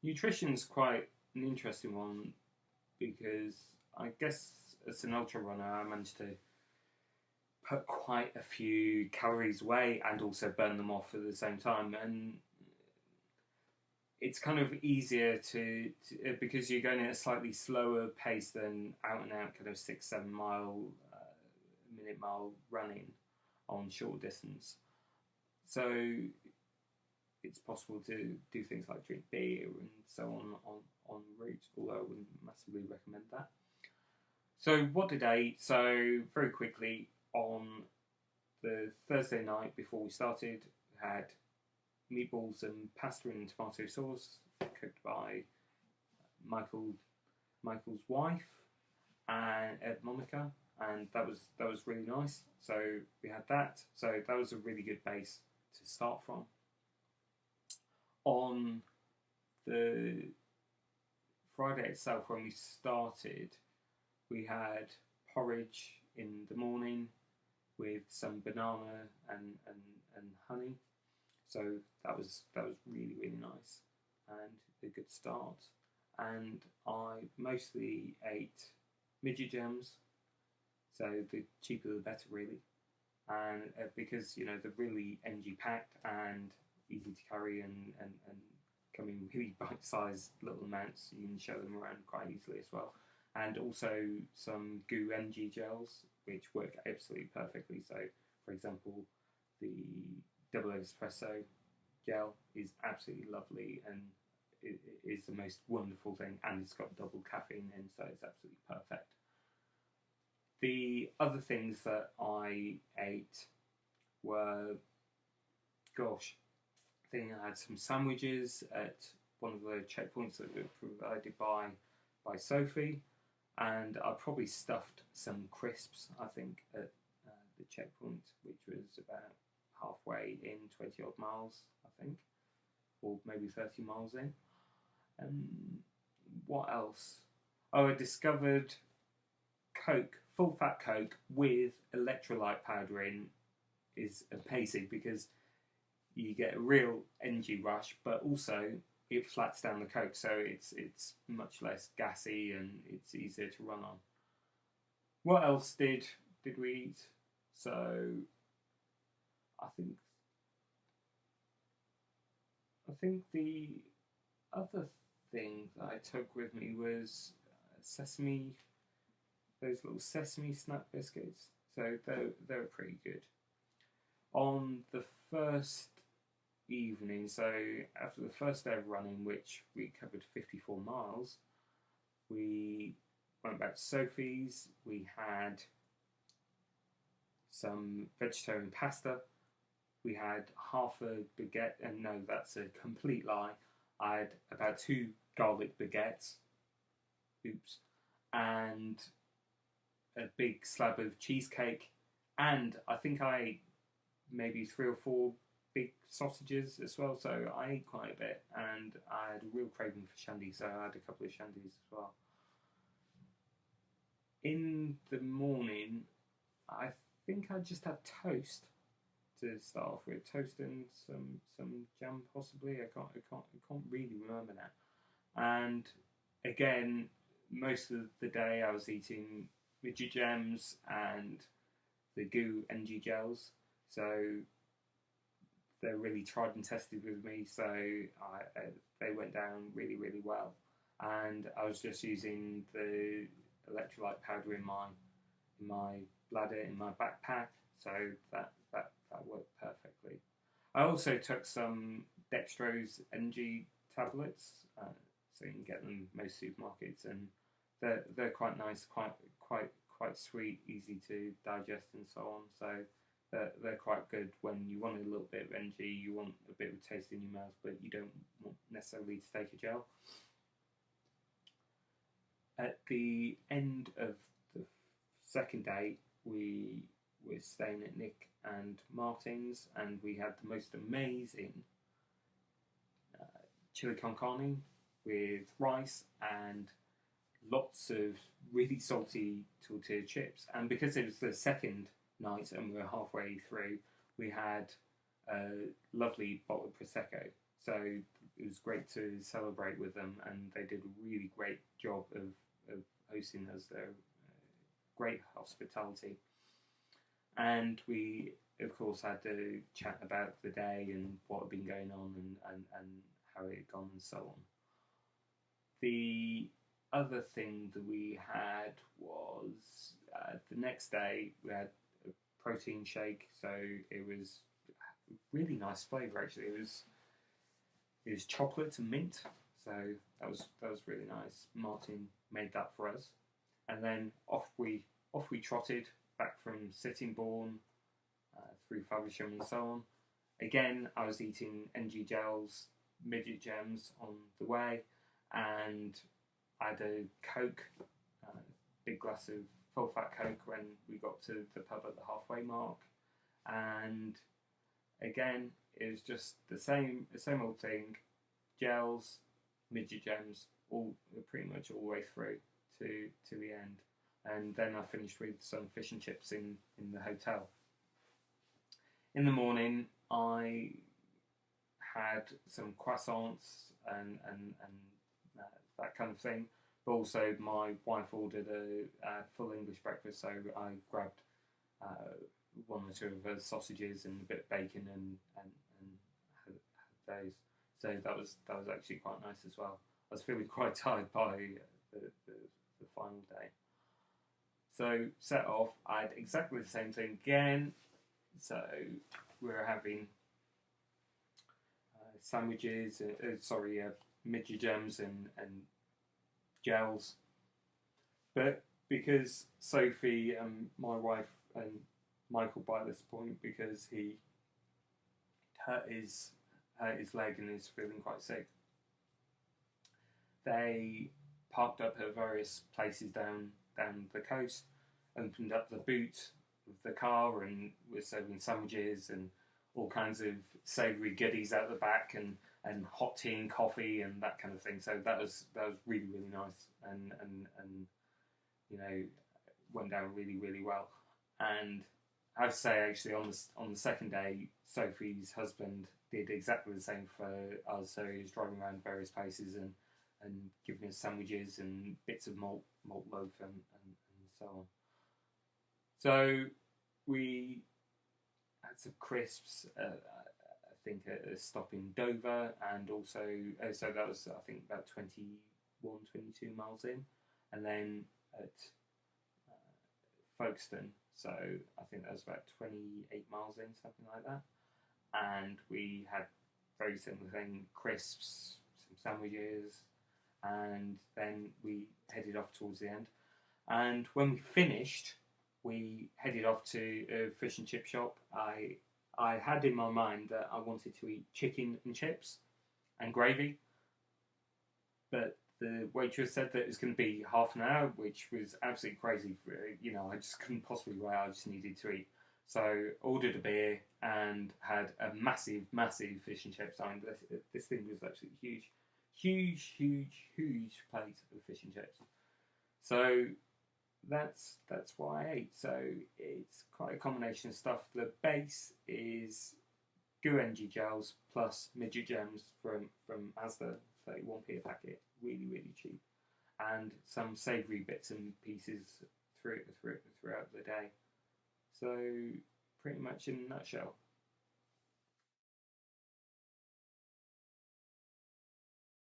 Nutrition's quite an interesting one because I guess as an ultra runner, I managed to put quite a few calories away and also burn them off at the same time. And it's kind of easier because you're going at a slightly slower pace than out and out kind of 6-7 minute mile running on short distance. So it's possible to do things like drink beer and so on route, although I wouldn't massively recommend that. So what did I eat? So very quickly on the Thursday night before we started, we had meatballs and pasta and tomato sauce cooked by Michael Michael's wife and Monica, and that was really nice. So we had that. So that was a really good base to start from. On the Friday itself, when we started, we had porridge in the morning with some banana and honey. So that was really really nice and a good start. And I mostly ate midget gems, so the cheaper the better really. And because they're really energy packed and easy to carry and come in really bite-sized little amounts, you can show them around quite easily as well. And also some goo energy gels which work absolutely perfectly. So for example, the double espresso gel is absolutely lovely and it is the most wonderful thing, and it's got double caffeine in, so it's absolutely perfect. The other things that I ate were, gosh, I think I had some sandwiches at one of the checkpoints that were provided by Sophie, and I probably stuffed some crisps, I think, at the checkpoint, which was about halfway in, 20 odd miles, I think, or maybe 30 miles in. What else? Oh, I discovered Coke, full fat Coke with electrolyte powder in is amazing because you get a real energy rush, but also it flats down the Coke, so it's much less gassy and it's easier to run on. What else did we eat? So I think the other thing that I took with me was sesame, those little sesame snap biscuits. So they're pretty good. On the first evening, so after the first day of running, which we covered 54 miles, we went back to Sophie's. We had some vegetarian pasta. We had half a baguette, and no, that's a complete lie. I had about 2 garlic baguettes. Oops. And a big slab of cheesecake, and I think I ate maybe 3 or 4 big sausages as well. So I ate quite a bit, and I had a real craving for shandy, so I had a couple of shandies as well. In the morning, I think I just had toast to start off with, toast and some jam possibly. I can't really remember now. And again, most of the day I was eating midget gems and the goo energy gels. So they're really tried and tested with me. So they went down really really well. And I was just using the electrolyte powder in my bladder in my backpack. So that worked perfectly. I also took some dextrose energy tablets, so you can get them most supermarkets, and they're quite nice, quite sweet, easy to digest, and so on. So they're quite good when you want a little bit of energy, you want a bit of a taste in your mouth, but you don't want necessarily to take a gel. At the end of the second day, we were staying at Nick and Martin's, and we had the most amazing chili con carne with rice and lots of really salty tortilla chips. And because it was the second night and we were halfway through, we had a lovely bottle of prosecco. So it was great to celebrate with them, and they did a really great job of hosting us. Their great hospitality, and we of course had to chat about the day and what had been going on and how it had gone and so on. The other thing that we had was the next day we had a protein shake, so it was really nice flavour actually. It was chocolate and mint, so that was really nice. Martin made that for us, and then off we trotted back from Sittingbourne through Faversham and so on. Again, I was eating NG gels, midget gems on the way, and I had a Coke, big glass of full fat Coke when we got to the pub at the halfway mark, and again it was just the same old thing, gels, midget gems, all pretty much all the way through to the end, and then I finished with some fish and chips in the hotel. In the morning, I had some croissants and that kind of thing. But also, my wife ordered a full English breakfast, so I grabbed one or two of the sausages and a bit of bacon and had those. So that was actually quite nice as well. I was feeling quite tired by the final day. So set off, I had exactly the same thing again. So we were having sandwiches, midget gems and gels. But because Sophie and my wife and Michael by this point, because he hurt his leg and is feeling quite sick, they parked up at various places down the coast, opened up the boot of the car and were serving sandwiches and all kinds of savoury goodies out the back and hot tea and coffee and that kind of thing. So that was really nice and you know, went down really well. And I have to say actually on the second day, Sophie's husband did exactly the same for us. So he was driving around various places and giving us sandwiches and bits of malt loaf and so on. So we had some crisps. I think a stop in Dover, and also so that was I think about 22 miles in, and then at Folkestone, so I think that was about 28 miles in, something like that. And we had very similar thing, crisps, some sandwiches, and then we headed off towards the end. And when we finished, we headed off to a fish and chip shop. I had in my mind that I wanted to eat chicken and chips and gravy, but the waitress said that it was going to be half an hour, which was absolutely crazy. I just couldn't possibly wait. I just needed to eat. So ordered a beer and had a massive fish and chips. I mean, this thing was absolutely huge plate of fish and chips. So that's what I ate. So it's quite a combination of stuff. The base is Goo NG gels plus midget gems from Asda, 31p a packet, really cheap, and some savoury bits and pieces throughout the day. So pretty much in a nutshell,